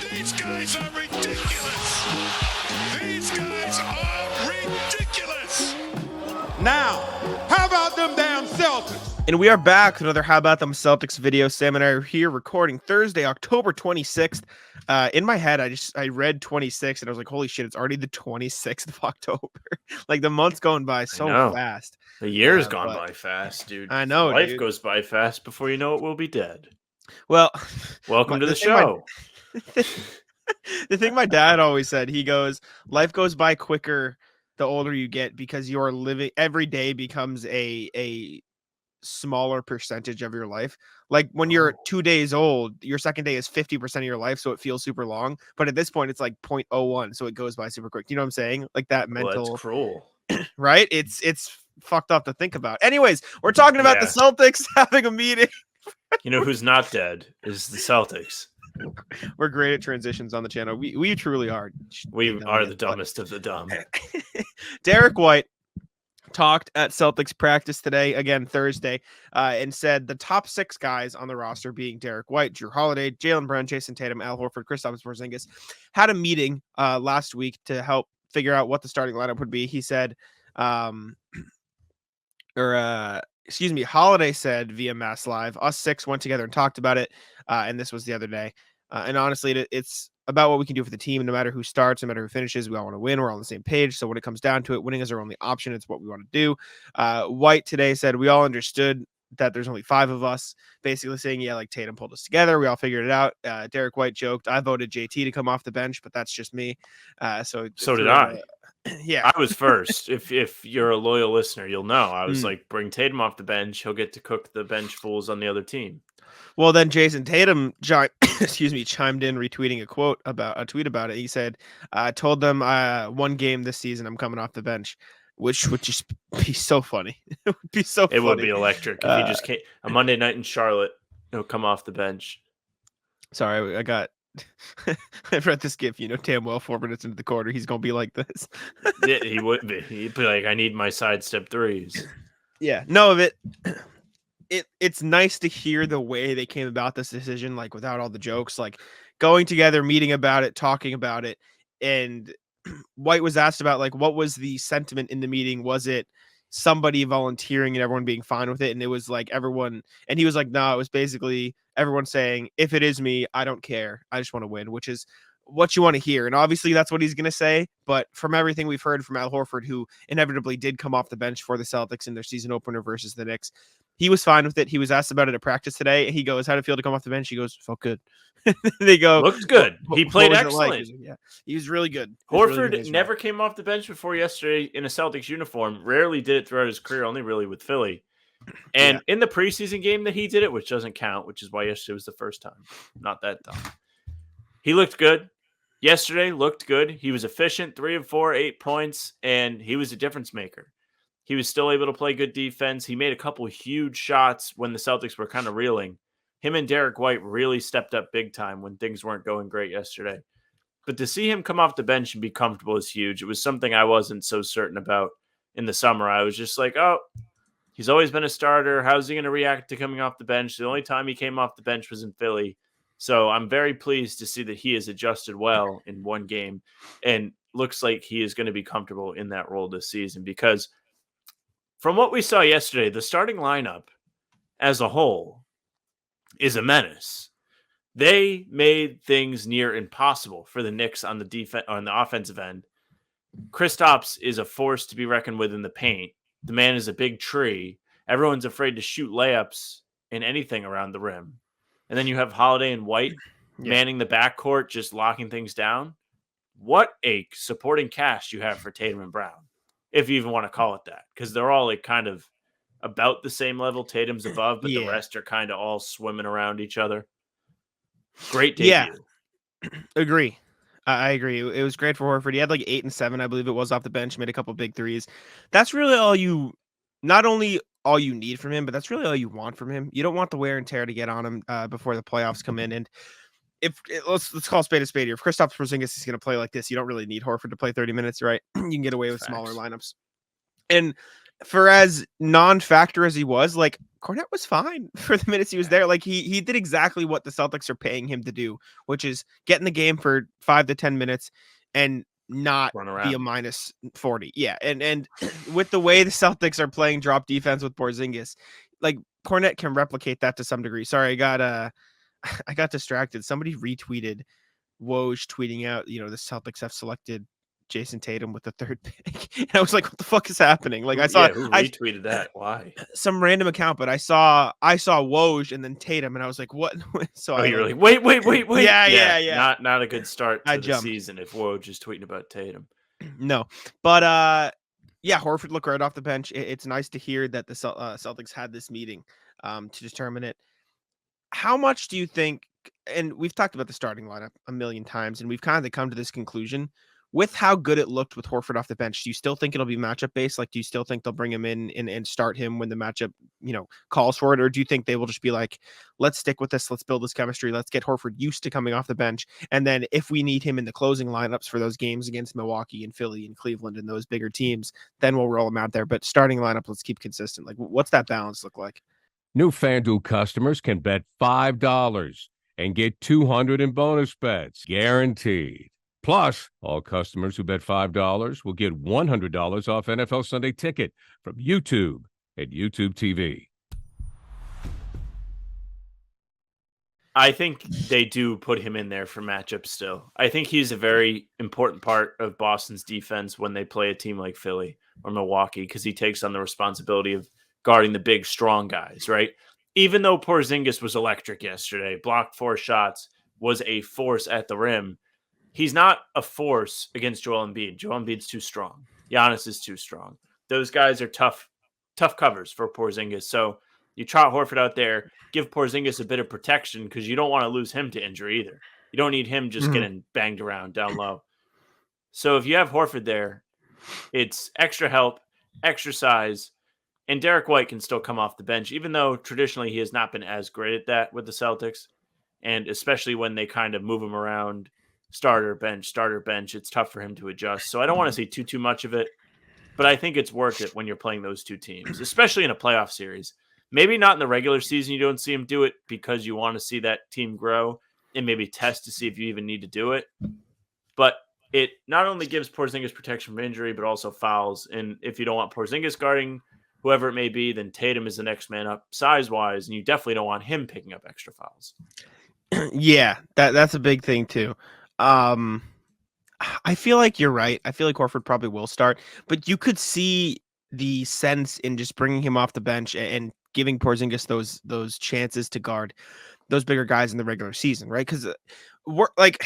These guys are ridiculous. These guys are ridiculous. Now, how about them damn Celtics? And we are back with another How About Them Celtics video. Sam and I are here recording Thursday, October 26th. In my head, I read 26 and I was like, holy shit, it's already the 26th of October. Like the month's going by so fast. The year's gone by fast, dude. I know, Life dude. goes by fast before you know it, we'll be dead. Well, welcome to the show. The thing my dad always said, he goes, life goes by quicker the older you get because you're living, every day becomes a smaller percentage of your life. Like when you're 2 days old, your second day is 50% of your life, so it feels super long. But at this point, it's like 0.01, so it goes by super quick. You know what I'm saying? Like that mental. That's cruel, right? It's fucked up to think about. Anyways, we're talking about the Celtics having a meeting. You know who's not dead is the Celtics. We're great at transitions on the channel. We truly are. We are the dumbest of the dumb. Derek White talked at Celtics practice today, again Thursday, and said the top 6 guys on the roster, being Derek White, Drew Holiday, Jaylen Brown, Jason Tatum, Al Horford, Kristaps Porzingis, had a meeting last week to help figure out what the starting lineup would be. He said, Holiday said via Mass Live, us 6 went together and talked about it, and this was the other day. And honestly, it's about what we can do for the team. No matter who starts, no matter who finishes, we all want to win. We're all on the same page. So when it comes down to it, winning is our only option. It's what we want to do. White today said we all understood that there's only 5 of us, basically saying, yeah, like Tatum pulled us together. We all figured it out. Derek White joked, I voted JT to come off the bench, but that's just me. So did I. Yeah, I was first. If you're a loyal listener, you'll know. I was like, bring Tatum off the bench. He'll get to cook the bench fools on the other team. Well, then Jason Tatum, chimed in retweeting a tweet about it. He said, "I told them one game this season I'm coming off the bench," which would just be so funny. It would be so. It would be electric if he just came a Monday night in Charlotte. He'll come off the bench. Sorry, I read this gif. You know, damn well 4 minutes into the quarter, he's gonna be like this. Yeah, he would be. He'd be like, "I need my sidestep threes." Yeah, no, it's nice to hear the way they came about this decision, like without all the jokes, like going together, meeting about it, talking about it. And White was asked about like what was the sentiment in the meeting? Was it somebody volunteering and everyone being fine with it? And it was like everyone, and he was like, no, it was basically everyone saying, if it is me, I don't care. I just want to win, which is what you want to hear. And obviously that's what he's going to say. But from everything we've heard from Al Horford, who inevitably did come off the bench for the Celtics in their season opener versus the Knicks, he was fine with it. He was asked about it at practice today. He goes, how'd it feel to come off the bench? He goes, felt good. They go, looked good. He played excellent. Like? Yeah, he was really good. Horford really never came off the bench before yesterday in a Celtics uniform. Rarely did it throughout his career, only really with Philly. And in the preseason game that he did it, which doesn't count, which is why yesterday was the first time. Not that dumb. He looked good. Yesterday looked good. He was efficient, 3 of 4, 8 points, and he was a difference maker. He was still able to play good defense. He made a couple huge shots when the Celtics were kind of reeling. Him and Derek White really stepped up big time when things weren't going great yesterday. But to see him come off the bench and be comfortable is huge. It was something I wasn't so certain about in the summer. I was just like, oh, he's always been a starter. How's he going to react to coming off the bench? The only time he came off the bench was in Philly. So I'm very pleased to see that he has adjusted well in one game and looks like he is going to be comfortable in that role this season, because from what we saw yesterday, the starting lineup as a whole is a menace. They made things near impossible for the Knicks on the offensive end. Kristaps is a force to be reckoned with in the paint. The man is a big tree. Everyone's afraid to shoot layups in anything around the rim. And then you have Holiday and White manning the backcourt, just locking things down. What a supporting cast you have for Tatum and Brown, if you even want to call it that, because they're all like kind of about the same level. Tatum's above, but the rest are kind of all swimming around each other. Great debut. Yeah, agree. I agree. It was great for Horford. He had like 8 and 7, I believe it was, off the bench. Made a couple big threes. That's really not only all you need from him, but that's really all you want from him. You don't want the wear and tear to get on him before the playoffs come in. And let's call a spade a spade here. If Kristaps Porzingis is going to play like this, you don't really need Horford to play 30 minutes, right? You can get away with smaller lineups. And for as non-factor as he was, like Cornette was fine for the minutes he was there. Like he did exactly what the Celtics are paying him to do, which is get in the game for 5 to 10 minutes and not Run be a around. minus 40. Yeah, and with the way the Celtics are playing drop defense with Porzingis, like Cornette can replicate that to some degree. Sorry, I got distracted. Somebody retweeted Woj tweeting out, the Celtics have selected Jason Tatum with the third pick. And I was like, what the fuck is happening? Like Who I retweeted that? Why? some random account, but I saw Woj and then Tatum, and I was like, what? So Oh, I you're like, like, wait. yeah. Not a good start I to the jumped. season if Woj is tweeting about Tatum. No, but yeah, Horford looked right off the bench. It's nice to hear that the Celtics had this meeting to determine it. How much do you think? And we've talked about the starting lineup a million times, and we've kind of come to this conclusion with how good it looked with Horford off the bench. Do you still think it'll be matchup based? Like, do you still think they'll bring him in and start him when the matchup, calls for it? Or do you think they will just be like, let's stick with this, let's build this chemistry, let's get Horford used to coming off the bench, and then if we need him in the closing lineups for those games against Milwaukee and Philly and Cleveland and those bigger teams, then we'll roll him out there. But starting lineup, let's keep consistent. Like, what's that balance look like? New FanDuel customers can bet $5 and get $200 in bonus bets, guaranteed. Plus, all customers who bet $5 will get $100 off NFL Sunday Ticket from YouTube and YouTube TV. I think they do put him in there for matchups still. I think he's a very important part of Boston's defense when they play a team like Philly or Milwaukee because he takes on the responsibility of guarding the big, strong guys, right? Even though Porzingis was electric yesterday, blocked 4 shots, was a force at the rim, he's not a force against Joel Embiid. Joel Embiid's too strong. Giannis is too strong. Those guys are tough covers for Porzingis. So you trot Horford out there, give Porzingis a bit of protection because you don't want to lose him to injury either. You don't need him just getting banged around down low. So if you have Horford there, it's extra help, extra size, and Derek White can still come off the bench, even though traditionally he has not been as great at that with the Celtics. And especially when they kind of move him around, starter, bench, it's tough for him to adjust. So I don't want to see too much of it, but I think it's worth it when you're playing those two teams, especially in a playoff series. Maybe not in the regular season, you don't see him do it because you want to see that team grow and maybe test to see if you even need to do it. But it not only gives Porzingis protection from injury, but also fouls. And if you don't want Porzingis guarding whoever it may be, then Tatum is the next man up size-wise, and you definitely don't want him picking up extra fouls. Yeah, that's a big thing too. I feel like you're right. I feel like Horford probably will start, but you could see the sense in just bringing him off the bench and giving Porzingis those chances to guard those bigger guys in the regular season, right? Because we're like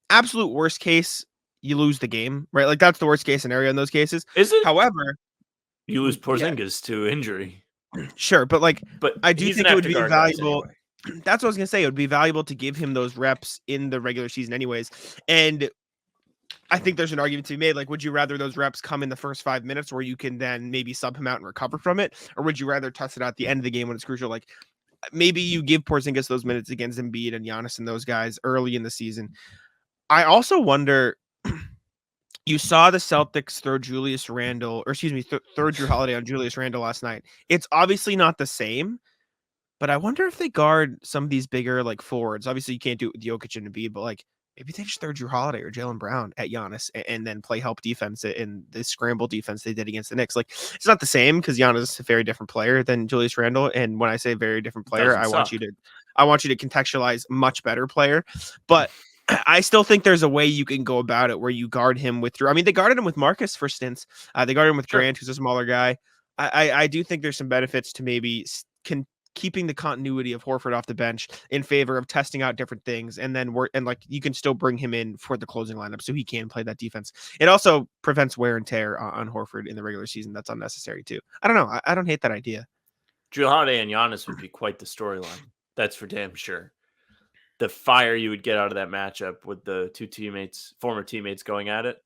absolute worst case, you lose the game, right? Like that's the worst case scenario in those cases. Is it? However, You lose Porzingis to injury. Sure, but I do think it would be valuable. Anyway. That's what I was gonna say. It would be valuable to give him those reps in the regular season, anyways. And I think there's an argument to be made. Like, would you rather those reps come in the first 5 minutes where you can then maybe sub him out and recover from it, or would you rather test it out at the end of the game when it's crucial? Like, maybe you give Porzingis those minutes against Embiid and Giannis and those guys early in the season. I also wonder. You saw the Celtics throw Drew Holiday on Julius Randle last night. It's obviously not the same, but I wonder if they guard some of these bigger like forwards. Obviously, you can't do it with Jokic and Embiid, but like maybe they just throw Drew Holiday or Jaylen Brown at Giannis and then play help defense in the scramble defense they did against the Knicks. Like it's not the same because Giannis is a very different player than Julius Randle. And when I say very different player, I want you to contextualize much better player, but. I still think there's a way you can go about it where you guard him with Drew. I mean, they guarded him with Marcus for stints. They guarded him with Grant, who's a smaller guy. I do think there's some benefits to maybe keeping the continuity of Horford off the bench in favor of testing out different things, and then you can still bring him in for the closing lineup so he can play that defense. It also prevents wear and tear on Horford in the regular season. That's unnecessary too. I don't know. I don't hate that idea. Drew Holiday and Giannis would be quite the storyline. That's for damn sure. The fire you would get out of that matchup with the two former teammates going at it.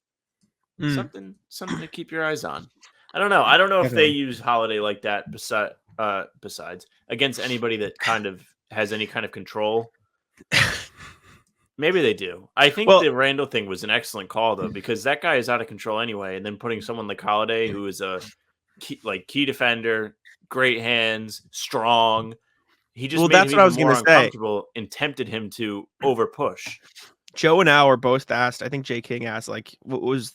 Something to keep your eyes on. I don't know. I don't know if they use Holiday like that besides against anybody that kind of has any kind of control. Maybe they do. I think the Randall thing was an excellent call though, because that guy is out of control anyway. And then putting someone like Holiday, who is a key defender, great hands, strong. He just Well, made that's him what I even was more gonna say. uncomfortable and tempted him to over push. Joe and Al were both asked. I think Jay King asked, like, what was,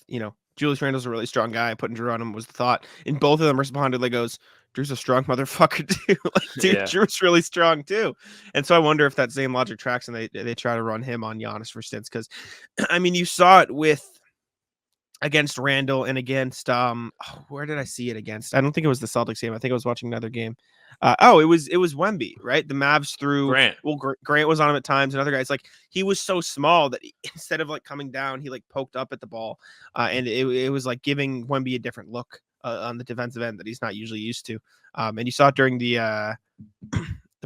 Julius Randle's a really strong guy. Putting Drew on him was the thought. And both of them responded, like, goes, Drew's a strong motherfucker, too. Like, dude, Yeah. Drew's really strong, too. And so I wonder if that same logic tracks and they try to run him on Giannis for stints. Because, I mean, you saw it against Randall and against, where did I see it against? I don't think it was the Celtics game. I think I was watching another game. It was Wemby, right? The Mavs threw Grant. Well, Grant was on him at times, and other guys. Like, he was so small that instead of like coming down, he like poked up at the ball, and it was like giving Wemby a different look on the defensive end that he's not usually used to. And you saw it during the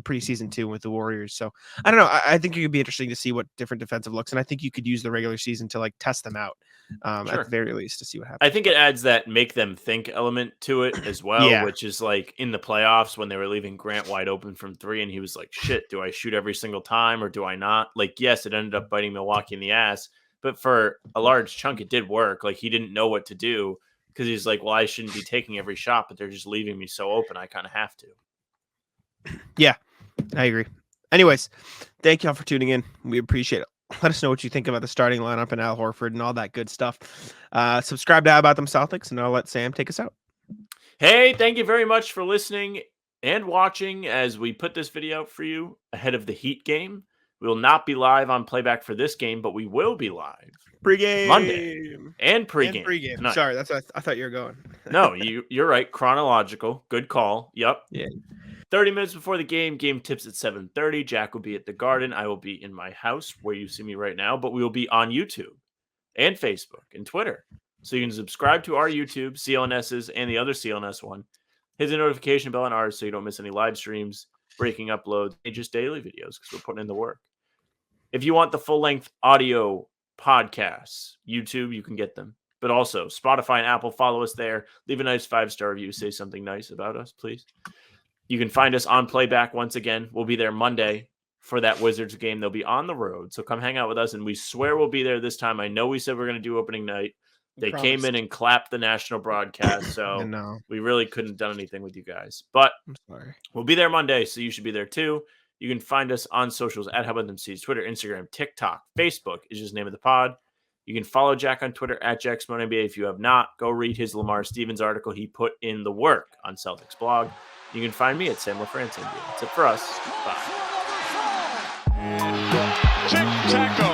preseason too with the Warriors. So I don't know. I think it could be interesting to see what different defensive looks, and I think you could use the regular season to like test them out at Sure. the very least to see what happens. I think it adds that make them think element to it as well, Yeah. which is like in the playoffs when they were leaving Grant wide open from three and he was like, shit, do I shoot every single time or do I not? Like, yes, it ended up biting Milwaukee in the ass, but for a large chunk, it did work. Like, he didn't know what to do because he's like, well, I shouldn't be taking every shot, but they're just leaving me so open. I kind of have to. Yeah, I agree. Anyways, thank y'all for tuning in. We appreciate it. Let us know what you think about the starting lineup and Al Horford and all that good stuff. Subscribe to How About Them Celtics, and I'll let Sam take us out. Hey, thank you very much for listening and watching as we put this video out for you ahead of the Heat game. We will not be live on playback for this game, but we will be live Pre-game. Monday and pregame. Pre-game. tonight. Sorry, that's what I thought you were going. No, you're right. Chronological. Good call. Yep. Yeah. 30 minutes before the game tips at 7:30. Jack will be at the Garden. I will be in my house where you see me right now, but we will be on YouTube and Facebook and Twitter. So you can subscribe to our YouTube, CLNS's, and the other CLNS one. Hit the notification bell on ours so you don't miss any live streams, breaking uploads, and just daily videos because we're putting in the work. If you want the full-length audio podcasts, YouTube, you can get them. But also Spotify and Apple, follow us there. Leave a nice 5-star review. Say something nice about us, please. You can find us on playback once again. We'll be there Monday for that Wizards game. They'll be on the road. So come hang out with us, and we swear we'll be there this time. I know we said we're going to do opening night. They came in and clapped the national broadcast, so we really couldn't have done anything with you guys. But I'm sorry. We'll be there Monday, so you should be there too. You can find us on socials at How About Them Seeds, Twitter, Instagram, TikTok, Facebook is just the name of the pod. You can follow Jack on Twitter at JackSmoneNBA. If you have not, go read his Lamar Stevens article. He put in the work on Celtics blog. You can find me at Sam LaFrance NBA. That's it for us. Bye. Tic-tac-toe.